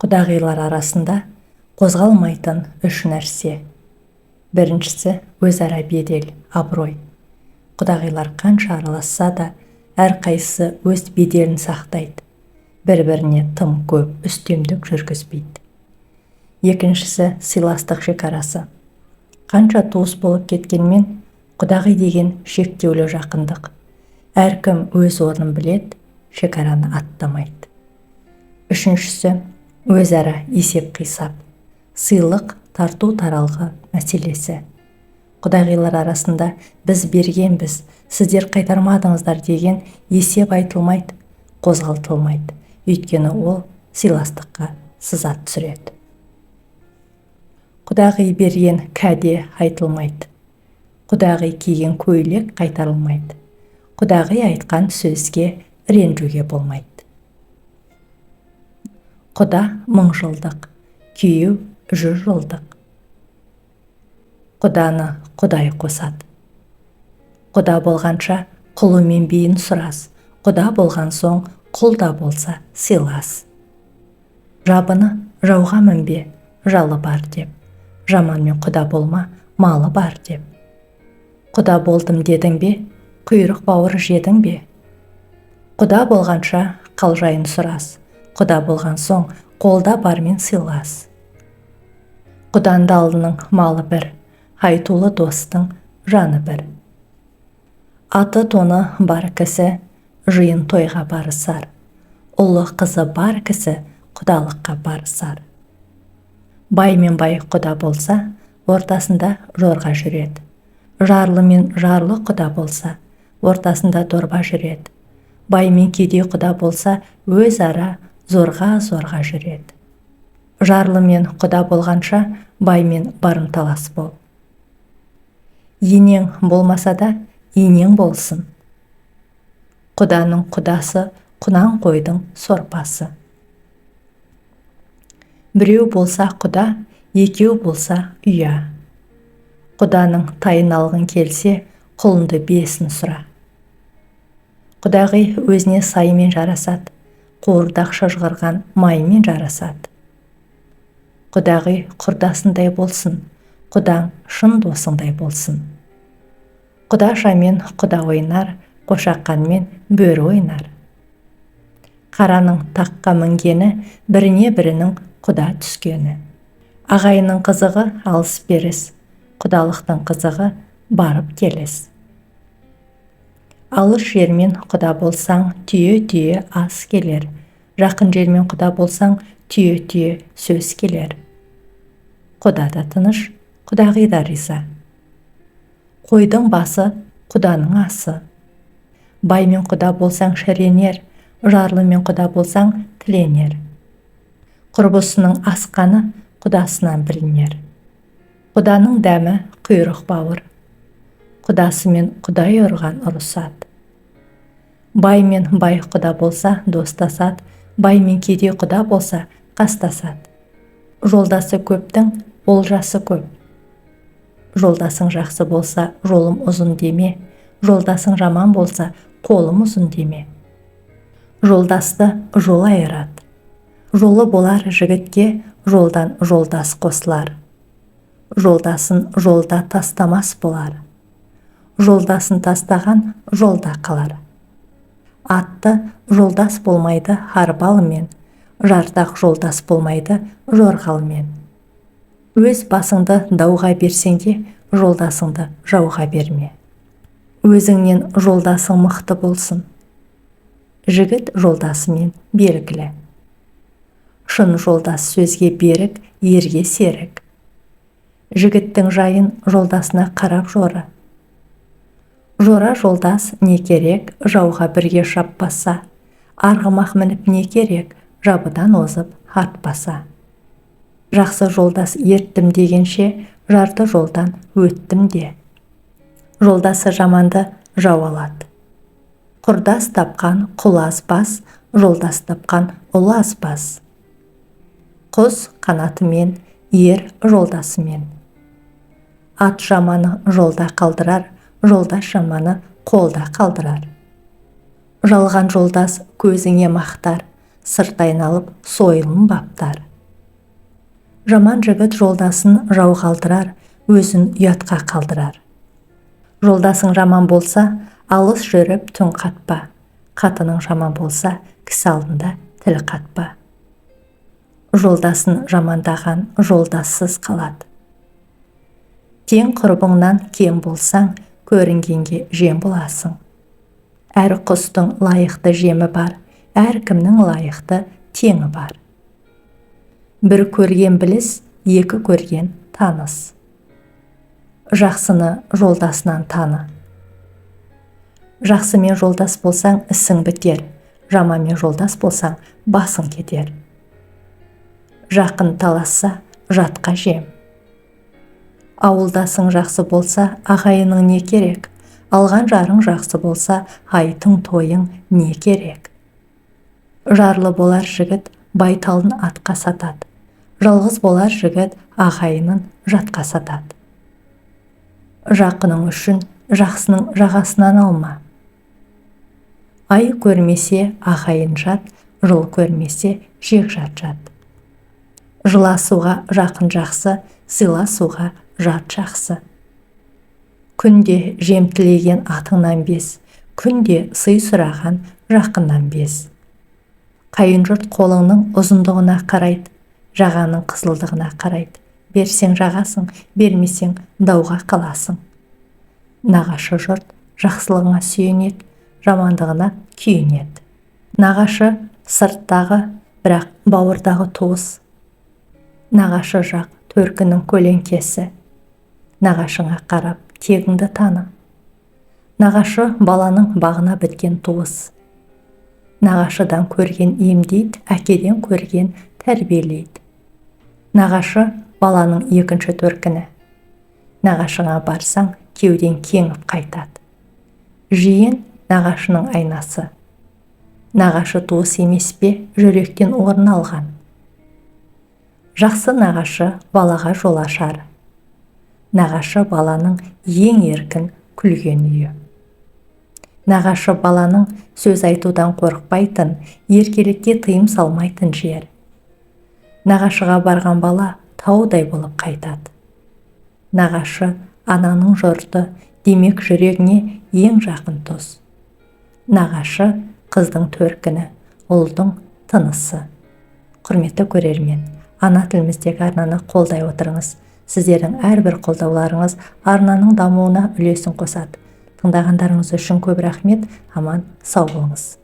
Құдағилар арасында қозғалмайтын үш нәрсе. Біріншісі өзара бедел, абырой. Құдағилар қанша араласса да, әрқайсысы өз беделін сақтайды. Бір-біріне тым көп үстемдік жүргізбейді. Екіншісі сыйластық шекарасы. Қанша туыс болып кеткенмен, құдағи деген шектеулі жақындық. Әркім өз орнын білет, шекараны аттамайды. Үшіншісі өзара есеп-қисап. Сыйлық тарту таралғы мәселесі. Құдағилар арасында біз бергенбіз, сіздер қайтармадыңыздар деген есеп айтылмайды, қозғалтылмайды. Өйткені ол сыйластыққа сызат түсіреді. Құдағи берген кәде айтылмайды. Құдағи киген көйлек қайтарылмайды. Құдағи айтқан сөзге ренжуге болмайды. Құда 1000 жылдық, күйеу 100 жылдық. Құданы Құдай қосады. Құда болғанша құлы мен биін сұрас, құда болған соң құлда болса сыйлас. Жабыны жауға мінбе, жалы бар деп. Жаманмен құда болма, малы бар деп. Құда болдым дедің бе, құйрық бауыр жедің бе? Құда болғанша қалжайын сұрас, құда болған соң қолда бармен сыйлас. Құдандалының малы бір, айтулы достың жаны бір. Аты тоны бар кісі жиын тойға барысар. Ұлы қызы бар кісі құдалыққа барысар. Бай мен бай құда болса, ортасында жорға жүреді. Жарлы мен жарлы құда болса, ортасында дорба жүреді. Бай мен кедей құда болса, өз ара зорға жүреді. Жарлы мен құда болғанша, бай мен барымталас бол. Енең болмаса да, енең болсын. Құданың құдасы, құнан қойдың сорпасы. Біреу болса құда, екеу болса ұя. Құданың тайын алғын келсе, құлынды бесін сұра. Құдағи өзіне саймен жарасады, қуырдақ шыжғырған маймен жарасады. Құдағи құрдасындай болсын, құдаң шын досыңдай болсын. Құдашамен құда ойнар, қошаққанмен бөрі ойнар. Қараның таққа мінгені, біріне бірінің құда түскені. Ағайының қызығы алыс беріс, құдалықтың қызығы барып келіс. Алыс жермен құда болсаң, түйе-түйе ас келер. Жақын жермен құда болсаң, түйе-түйе сөз келер. Құда да тыныш, құдағи да риза. Қойдың басы құданың асы. Баймен құда болсаң шіренер, жарлымен құда болсаң тіленер. Құрбысының асқаны құдасынан білінер. Құданың дәмі құйрық бауыр. Құдасымен құдай ұрған ұрысады. Бай мен бай құда болса достасады, бай мен кедей құда болса қастасады. Жолдасы көптің олжасы көп. Жолдасың жақсы болса жолым ұзын деме, жолдасың жаман болса қолым ұзын деме. Жолдасты жол айырады. Жолы болар жігітке жолдан жолдас қосылар. Жолдасын жолда тастамас болар. Жолдасын тастаған жолда қалар. Атты жолдас болмайды арбалымен, жартақ жолдас болмайды жорғалмен. Өз басыңды дауға берсеңде, жолдасыңды жауға берме. Өзіңнен жолдасың мықты болсын. Жігіт жолдасымен белгілі. Шын жолдас сөзге берік, ерге серік. Жігіттің жайын жолдасына қарап жоры. Жора жолдас не керек, жауға бірге шаппаса. Арғымақ мініп не керек, жабыдан озып артпаса. Жақсы жолдас ерттім дегенше, жарты жолдан өттім де. Жолдасы жаманды жау алады. Құрдас тапқан құл азбас, жолдас тапқан ұл азбас. Құс қанатымен, ер жолдасымен. Ат жаманы жолда қалдырар, жолдас жаманы қолда қалдырар. Жалған жолдас көзіңе мақтар, сырт айналып сойылын баптар. Жаман жігіт жолдасын жау қалдырар, өзін ұятқа қалдырар. Жолдасың жаман болса, алыс жүріп түн қатпа. Қатының жаман болса, кісі алдында тіл қатпа. Жолдасын жамандаған жолдассыз қалады. Тең құрбыңнан кем болсаң, көрінгенге жем боласың. Әр құстың лайықты жемі бар, әркімнің лайықты теңі бар. Бір көрген біліс, екі көрген таныс. Жақсыны жолдасынан таны. Жақсымен жолдас болсаң, ісің бітер, жаманмен жолдас болсаң, басың кетер. Жақын таласса, жатқа жем. Ауылдасың жақсы болса, ағайының не керек? Алған жарың жақсы болса, айтың тойың не керек? Жарлы болар жігіт байталын атқа сатады. Жалғыз болар жігіт ағайынын жатқа сатады. Жақының үшін жақсының жағасынан алма. Ай көрмесе ағайын жат, жыл көрмесе жекжат жат. Жыласуға жақын жақсы, сыйласуға жат жақсы. Күнде жем тілеген атыңнан без, күнде сый сұраған жақыннан без. Қайын жұрт қолыңның ұзындығына қарайды, жағаның қызылдығына қарайды. Берсең жағасың, бермесең дауға қаласың. Нағашы жұрт жақсылығына сүйенеді, жамандығына күйінеді. Нағашы сырттағы, бірақ бауырдағы туыс. Нағашы жақ төркінің көлеңкесі. Нағашыңа қарап тегіңді таны. Нағашы баланың бағына біткен туыс. Нағашыдан көрген емдейді, әкеден көрген тәрбиелейді. Нағашы баланың екінші төркіні. Нағашыңа барсаң, кеуден кеңіп қайтады. Жиен нағашының айнасы. Нағашы туыс емес пе, жүректен орын алған. Жақсы нағашы балаға жол ашар. Нағашы баланың ең еркін күлген үйі. Нағашы баланың сөз айтудан қорықпайтын, еркелікке тыйым салмайтын жер. Нағашыға барған бала таудай болып қайтады. Нағашы ананың жұрты, демек жүрегіне ең жақын тұс. Нағашы қыздың төркіні, ұлдың тынысы. Құрметті көрермен, ана тіліміздегі арнаны қолдай отырыңыз. Сіздердің әрбір қолдауларыңыз арнаның дамуына үлесін қосады. Тыңдағандарыңыз үшін көп рахмет. Аман сау болыңыз.